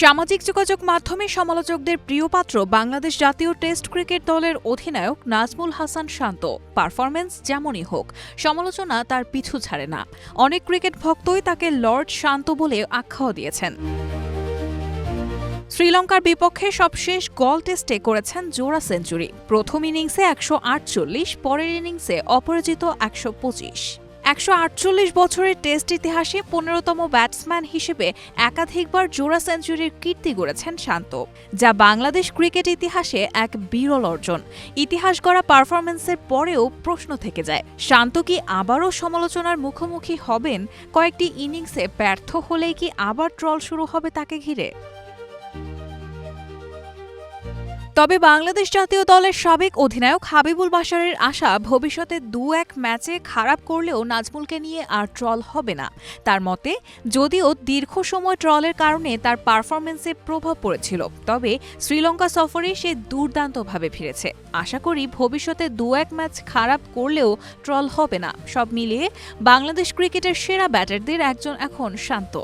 সামাজিক যোগাযোগ মাধ্যমে সমালোচকদের প্রিয়পাত্র বাংলাদেশ জাতীয় টেস্ট ক্রিকেট দলের অধিনায়ক নাজমুল হাসান শান্ত। পারফরম্যান্স যেমনই হোক, সমালোচনা তার পিছু ছাড়ে না। অনেক ক্রিকেট ভক্তই তাকে লর্ড শান্ত বলে আখ্যাও দিয়েছেন। শ্রীলঙ্কার বিপক্ষে সবশেষ গল টেস্টে করেছেন জোড়া সেঞ্চুরি। প্রথম ইনিংসে ১৪৮, পরের ইনিংসে অপরাজিত ১২৫। ১৪৮ বছরের টেস্ট ইতিহাসে ১৫তম ব্যাটসম্যান হিসেবে একাধিকবার জোড়া সেঞ্চুরির কীর্তি গড়েছেন শান্ত, যা বাংলাদেশ ক্রিকেট ইতিহাসে এক বিরল অর্জন। ইতিহাস গড়া পারফরম্যান্সের পরেও প্রশ্ন থেকে যায়, শান্ত কি আবারও সমালোচনার মুখোমুখি হবেন? কয়েকটি ইনিংসে ব্যর্থ হলেই কি আবার ট্রল শুরু হবে তাকে ঘিরে? তবে বাংলাদেশ জাতীয় দলের সাবেক অধিনায়ক হাবিবুল বাশারের আশা, ভবিষ্যতে ২-১ ম্যাচে খারাপ করলেও নাজমুলকে নিয়ে আর ট্রল হবে না। তার মতে, যদিও দীর্ঘ সময় ট্রলের কারণে তার পারফরম্যান্সে প্রভাব পড়েছিল, তবে শ্রীলঙ্কা সফরে সে দুর্দান্তভাবে ফিরেছে। আশা করি ভবিষ্যতে ২-১ ম্যাচ খারাপ করলেও ট্রল হবে না। সব মিলিয়ে বাংলাদেশ ক্রিকেটের সেরা ব্যাটারদের একজন এখন শান্ত।